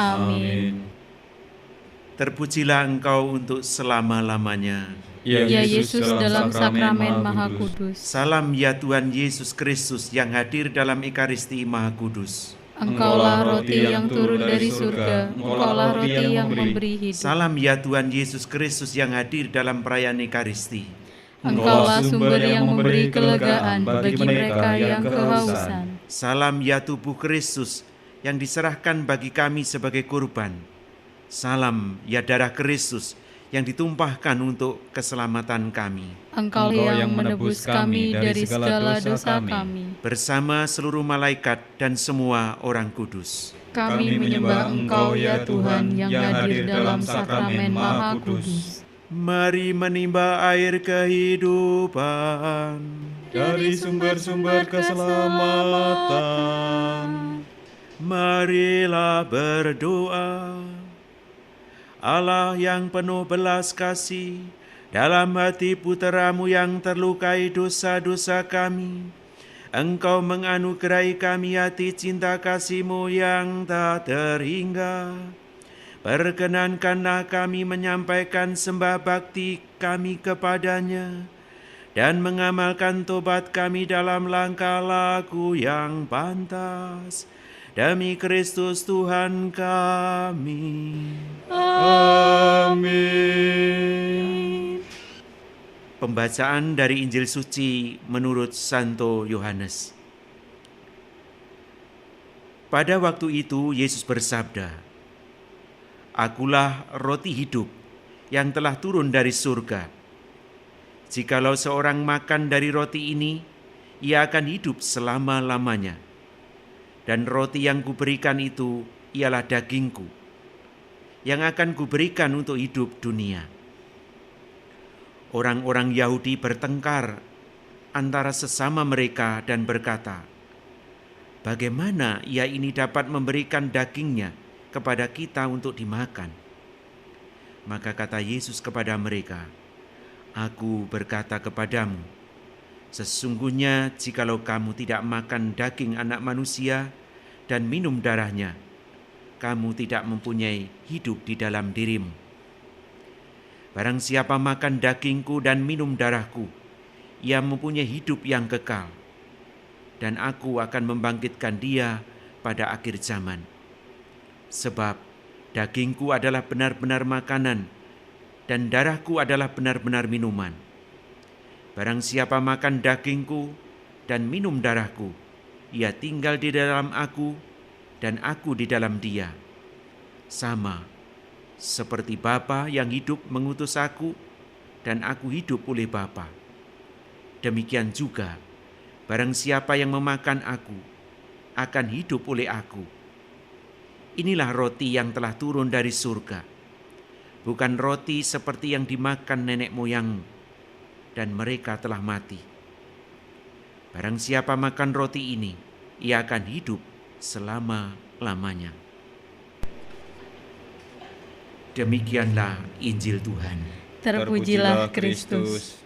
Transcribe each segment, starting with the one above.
Amin. Terpujilah Engkau untuk selama-lamanya. Ya Yesus dalam sakramen Maha Kudus, Salam ya Tuhan Yesus Kristus yang hadir dalam Ekaristi Maha Kudus. Engkaulah roti yang turun dari surga, Engkaulah roti yang memberi hidup. Salam ya Tuhan Yesus Kristus yang hadir dalam perayaan Ekaristi. Engkaulah sumber yang memberi kelegaan bagi mereka yang kehausan. Salam ya tubuh Kristus yang diserahkan bagi kami sebagai kurban. Salam ya darah Kristus yang ditumpahkan untuk keselamatan kami. Engkau yang menebus kami dari segala dosa kami. Bersama seluruh malaikat dan semua orang kudus, Kami menyembah Engkau ya Tuhan yang hadir dalam sakramen Maha Kudus. mari menimba air kehidupan dari sumber-sumber keselamatan. Marilah berdoa. Allah yang penuh belas kasih, dalam hati puteramu yang terlukai dosa-dosa kami, Engkau menganugerahi kami hati cinta kasih-Mu yang tak terhingga. Perkenankanlah kami menyampaikan sembah bakti kami kepadanya dan mengamalkan tobat kami dalam langkah laku yang pantas. Demi Kristus Tuhan kami. Amin. Pembacaan dari Injil Suci menurut Santo Yohanes. Pada waktu itu Yesus bersabda, "Akulah roti hidup yang telah turun dari surga. Jikalau seorang makan dari roti ini, ia akan hidup selama-lamanya. Dan roti yang kuberikan itu ialah dagingku, yang akan kuberikan untuk hidup dunia." Orang-orang Yahudi bertengkar antara sesama mereka dan berkata, "Bagaimana ia ini dapat memberikan dagingnya kepada kita untuk dimakan?" Maka kata Yesus kepada mereka, "Aku berkata kepadamu, sesungguhnya jikalau kamu tidak makan daging Anak Manusia dan minum darahnya, kamu tidak mempunyai hidup di dalam dirimu. Barang siapa makan dagingku dan minum darahku, ia mempunyai hidup yang kekal, dan aku akan membangkitkan dia pada akhir zaman. Sebab dagingku adalah benar-benar makanan, dan darahku adalah benar-benar minuman. Barang siapa makan dagingku dan minum darahku, ia tinggal di dalam aku, dan aku di dalam dia. Sama seperti Bapa yang hidup mengutus aku, dan aku hidup oleh Bapa. Demikian juga, barang siapa yang memakan aku, akan hidup oleh aku. Inilah roti yang telah turun dari surga, bukan roti seperti yang dimakan nenek moyang, dan mereka telah mati. Barang siapa makan roti ini, ia akan hidup selama-lamanya." Demikianlah Injil Tuhan. Terpujilah Kristus. Amin.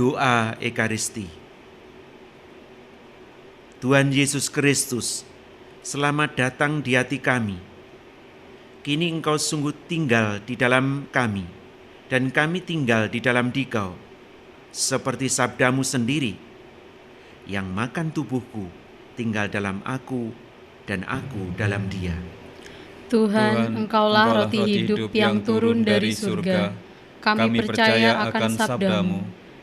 Doa Ekaristi. Tuhan Yesus Kristus, selamat datang di hati kami. Kini Engkau sungguh tinggal di dalam kami, dan kami tinggal di dalam Dikau, seperti sabdamu sendiri, yang makan tubuhku tinggal dalam aku, dan aku dalam dia. Tuhan, Engkaulah roti hidup yang turun dari surga. Kami percaya akan sabdamu.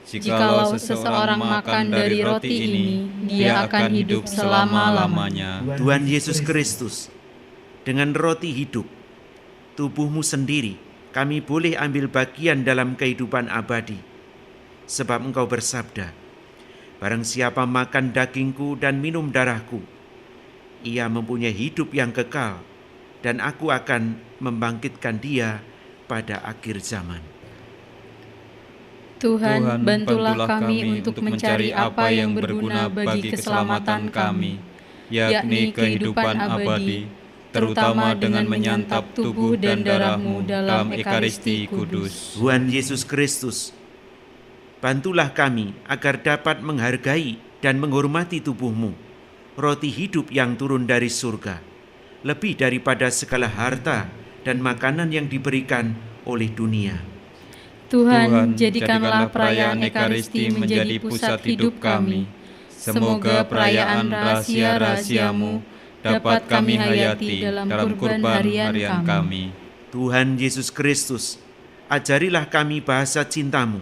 Jikalau seseorang makan dari roti ini, dia akan hidup selama-lamanya. Tuhan Yesus Kristus, dengan roti hidup, tubuhmu sendiri, kami boleh ambil bagian dalam kehidupan abadi. Sebab Engkau bersabda, barang siapa makan dagingku dan minum darahku, ia mempunyai hidup yang kekal, dan aku akan membangkitkan dia pada akhir zaman. Tuhan, bantulah kami untuk mencari apa yang berguna bagi keselamatan kami, yakni kehidupan abadi, terutama dengan menyantap tubuh dan darah-Mu dalam Ekaristi Kudus. Tuhan Yesus Kristus, bantulah kami agar dapat menghargai dan menghormati tubuh-Mu, roti hidup yang turun dari surga, lebih daripada segala harta dan makanan yang diberikan oleh dunia. Tuhan, jadikanlah perayaan Ekaristi menjadi pusat hidup kami. Semoga perayaan rahasia-rahasia-Mu dapat kami hayati dalam kurban harian kami. Tuhan Yesus Kristus, ajarilah kami bahasa cinta-Mu,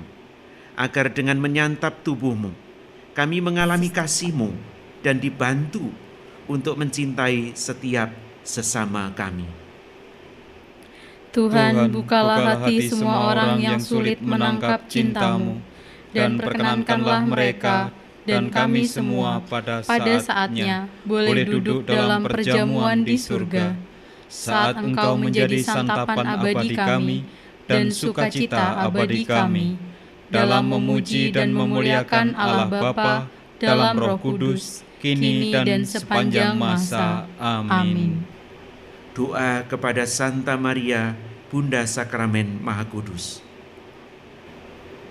agar dengan menyantap tubuh-Mu, kami mengalami kasih-Mu dan dibantu untuk mencintai setiap sesama kami. Tuhan, bukalah hati semua orang yang sulit menangkap cinta-Mu, dan perkenankanlah mereka dan kami semua pada saatnya boleh duduk dalam perjamuan di surga, saat Engkau menjadi santapan abadi kami dan sukacita abadi kami, dalam memuji dan memuliakan Allah Bapa dalam Roh Kudus, kini dan sepanjang masa. Amin. Doa kepada Santa Maria, Bunda Sakramen Maha Kudus.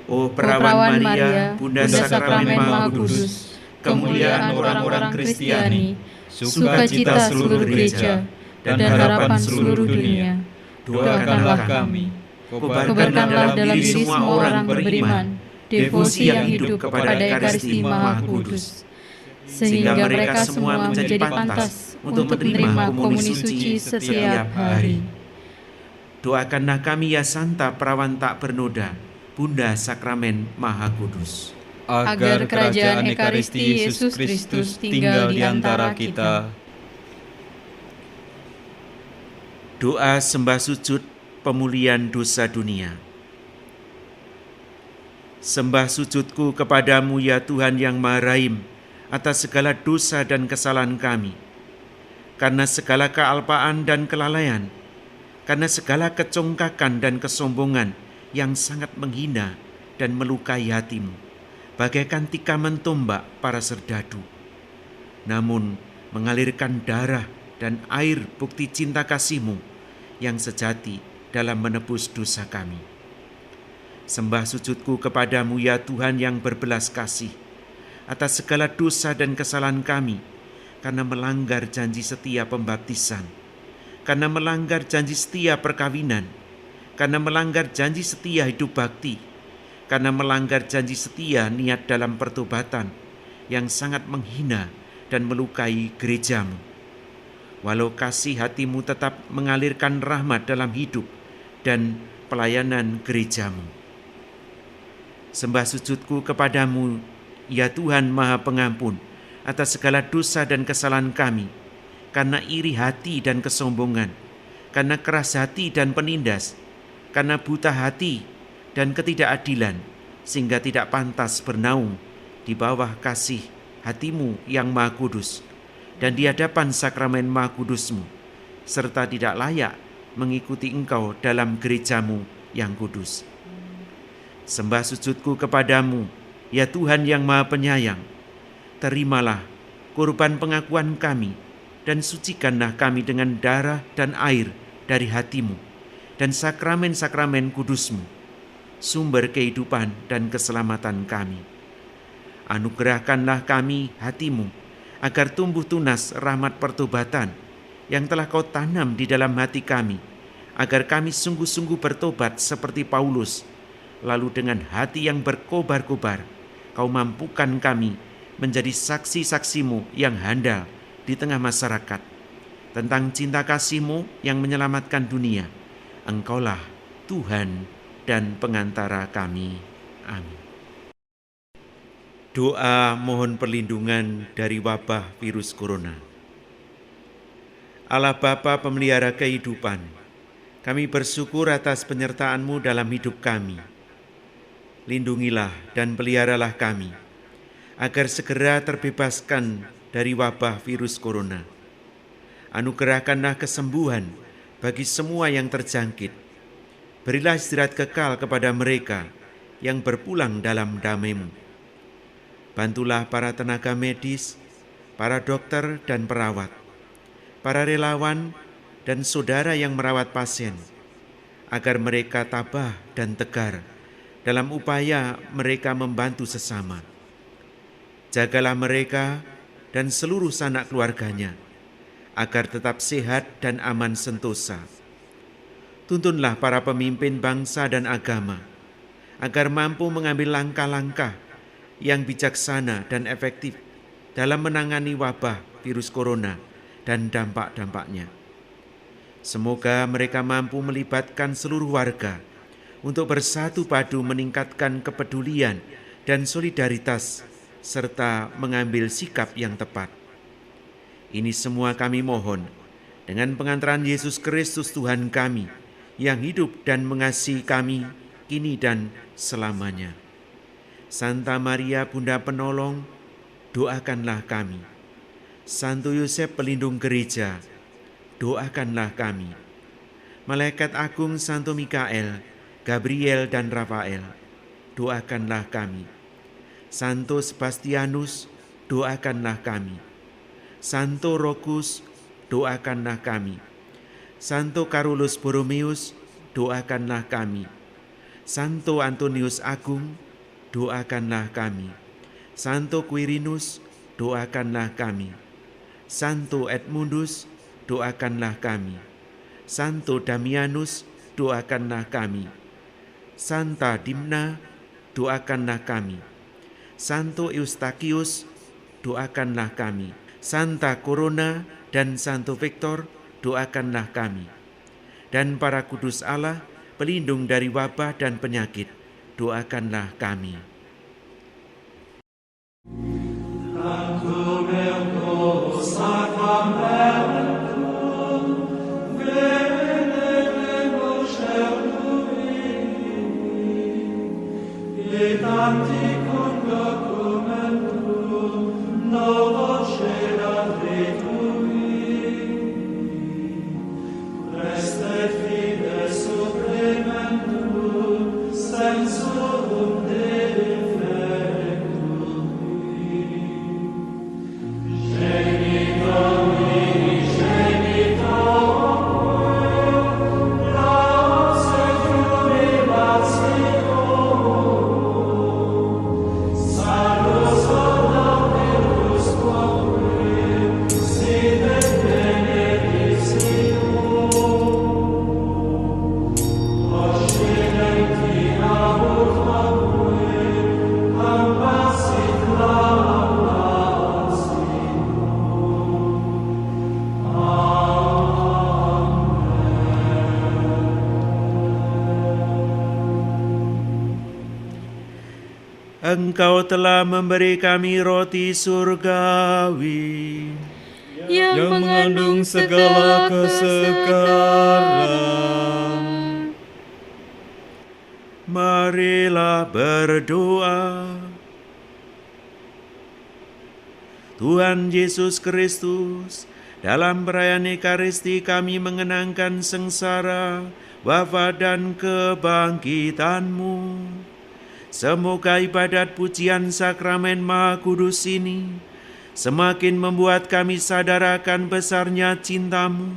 O Perawan Maria, Bunda Sakramen Maha Kudus, kemuliaan orang-orang Kristiani, sukacita seluruh gereja, dan harapan seluruh dunia, doakanlah kami. Kobarkanlah dalam diri semua orang beriman devosi yang hidup kepada Ekaristi Maha Kudus, sehingga mereka semua menjadi pantas untuk menerima komuni suci setiap hari. Doakanlah kami ya Santa Perawan tak bernoda, Bunda Sakramen Maha Kudus, agar kerajaan Ekaristi Yesus Kristus tinggal di antara kita. Doa sembah sujud pemulihan dosa dunia. Sembah sujudku kepadamu ya Tuhan yang Maha Rahim, atas segala dosa dan kesalahan kami, karena segala kealpaan dan kelalaian, karena segala kecongkakan dan kesombongan yang sangat menghina dan melukai hatimu, bagaikan tikaman tombak para serdadu. Namun mengalirkan darah dan air bukti cinta kasih-Mu yang sejati dalam menebus dosa kami. Sembah sujudku kepadamu ya Tuhan yang berbelas kasih, atas segala dosa dan kesalahan kami, karena melanggar janji setia pembaptisan, karena melanggar janji setia perkawinan, karena melanggar janji setia hidup bakti, karena melanggar janji setia niat dalam pertobatan yang sangat menghina dan melukai gereja-Mu. Walau kasih hati-Mu tetap mengalirkan rahmat dalam hidup dan pelayanan gereja-Mu. Sembah sujudku kepadamu, ya Tuhan Maha Pengampun, atas segala dosa dan kesalahan kami, karena iri hati dan kesombongan, karena keras hati dan penindas, karena buta hati dan ketidakadilan, sehingga tidak pantas bernaung di bawah kasih hati-Mu yang Maha Kudus, dan di hadapan sakramen Maha Kudus-Mu, serta tidak layak mengikuti Engkau dalam gereja-Mu yang kudus. Sembah sujudku kepadamu, ya Tuhan yang Maha Penyayang, terimalah kurban pengakuan kami, dan sucikanlah kami dengan darah dan air dari hati-Mu, dan sakramen-sakramen kudus-Mu, sumber kehidupan dan keselamatan kami. Anugerahkanlah kami hati-Mu, agar tumbuh tunas rahmat pertobatan yang telah Kau tanam di dalam hati kami, agar kami sungguh-sungguh bertobat seperti Paulus, lalu dengan hati yang berkobar-kobar, Kau mampukan kami menjadi saksi-saksi-Mu yang handal di tengah masyarakat, tentang cinta kasih-Mu yang menyelamatkan dunia. Engkaulah Tuhan dan pengantara kami. Amin. Doa mohon perlindungan dari wabah virus corona. Allah Bapa pemelihara kehidupan, kami bersyukur atas penyertaan-Mu dalam hidup kami. Lindungilah dan peliharalah kami, agar segera terbebaskan dari wabah virus corona. Anugerahkanlah kesembuhan bagi semua yang terjangkit. Berilah istirahat kekal kepada mereka yang berpulang dalam damai-Mu. Bantulah para tenaga medis, para dokter dan perawat, para relawan dan saudara yang merawat pasien, agar mereka tabah dan tegar dalam upaya mereka membantu sesama. Jagalah mereka dan seluruh sanak keluarganya, agar tetap sehat dan aman sentosa. Tuntunlah para pemimpin bangsa dan agama, agar mampu mengambil langkah-langkah yang bijaksana dan efektif dalam menangani wabah virus corona dan dampak-dampaknya. Semoga mereka mampu melibatkan seluruh warga untuk bersatu padu meningkatkan kepedulian dan solidaritas serta mengambil sikap yang tepat. Ini semua kami mohon dengan pengantaran Yesus Kristus Tuhan kami yang hidup dan mengasihi kami kini dan selamanya. Santa Maria Bunda Penolong, doakanlah kami. Santo Yosef pelindung gereja, doakanlah kami. Malaikat Agung Santo Mikael, Gabriel dan Rafael, doakanlah kami. Santo Sebastianus, doakanlah kami. Santo Rokus, doakanlah kami. Santo Carolus Borromeus, doakanlah kami. Santo Antonius Agung, doakanlah kami. Santo Quirinus, doakanlah kami. Santo Edmundus, doakanlah kami. Santo Damianus, doakanlah kami. Santa Dimna, doakanlah kami. Santo Eustachius, doakanlah kami. Santa Corona dan Santo Victor, doakanlah kami. Dan para kudus Allah, pelindung dari wabah dan penyakit, doakanlah kami. Engkau telah memberi kami roti surgawi yang mengandung segala kesegaran. Marilah berdoa. Tuhan Yesus Kristus, dalam perayaan Ekaristi kami mengenangkan sengsara, wafat dan kebangkitan-Mu. Semoga ibadat pujian sakramen Maha Kudus ini semakin membuat kami sadar akan besarnya cinta-Mu,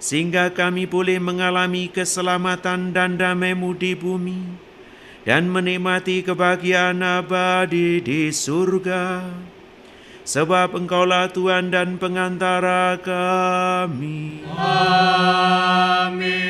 sehingga kami boleh mengalami keselamatan dan damai-Mu di bumi, dan menikmati kebahagiaan abadi di surga. Sebab Engkaulah Tuhan dan pengantara kami. Amin.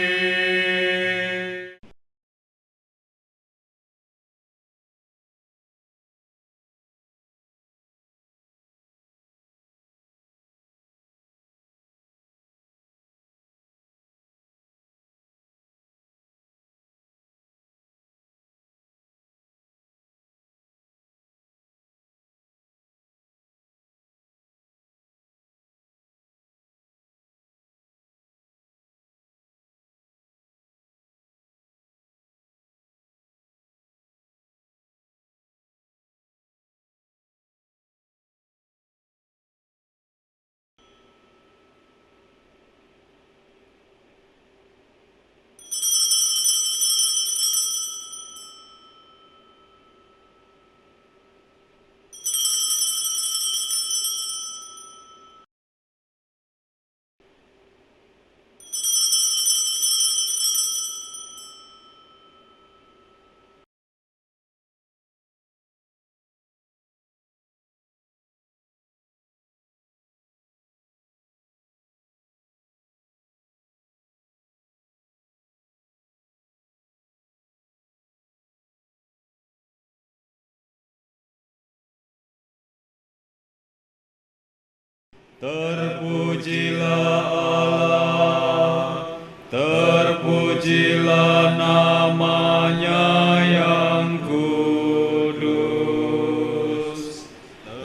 Terpujilah Allah, terpujilah nama-Nya yang kudus.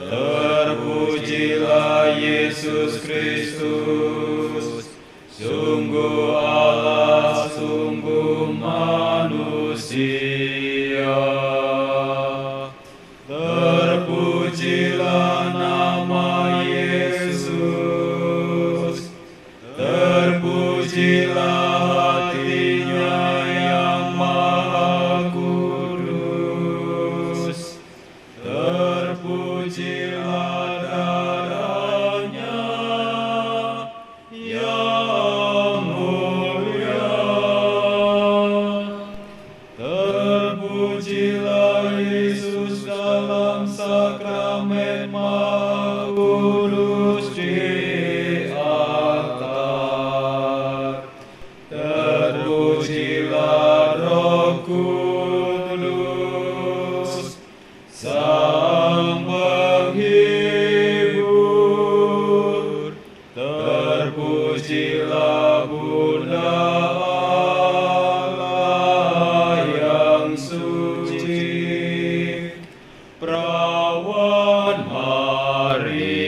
Terpujilah Yesus Kristus, sungguh Allah, sungguh manusia. Terpujilah nama Yesus, terpujilah hati-Nya yang maha kudus, terpujilah darah-Nya yang mulia, terpujilah Yesus dalam sakramen maha kudus di altar. Terpujilah Roh Kudus, Sang Penghibur. Terpujilah Bunda Allah yang suci, Perawan Maria.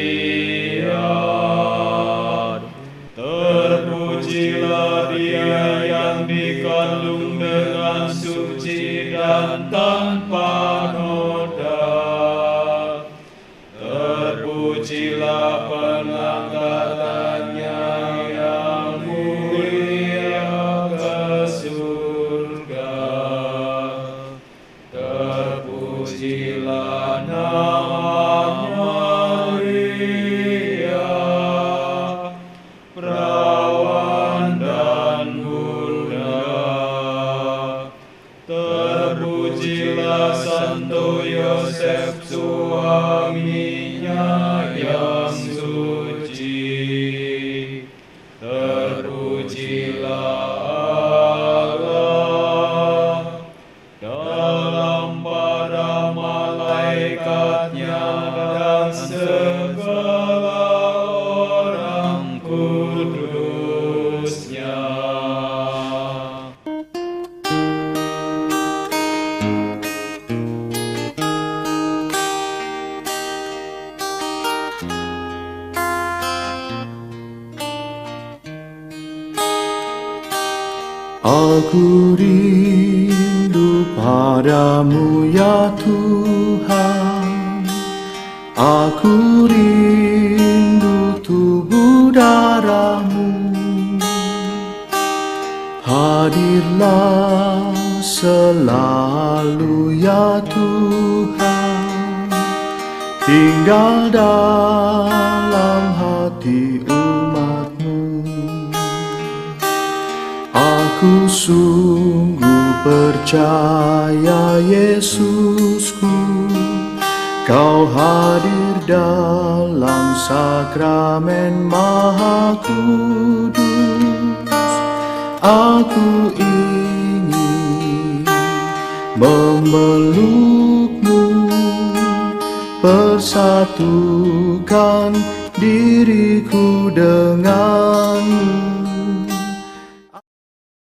Terpujilah Dia yang dikandung dengan suci dan tanpa noda. Terpujilah pengangkatannya yang mulia ke surga. Terpujilah nama Maria, Perawan dan Bunda. Terpujilah Santo Yosef, suaminya yang suci. Terpujilah Allah dalam para malaikatnya dan segala orang kudusnya. Aku rindu padamu ya Tuhan, aku rindu tubuh darahmu. Hadirlah selalu ya Tuhan, tinggal dalam hati umatmu. Aku sungguh percaya Yesusku, Kau hadir dalam sakramen Maha Kudus. Aku ingin memelukmu, persatukan diriku denganmu.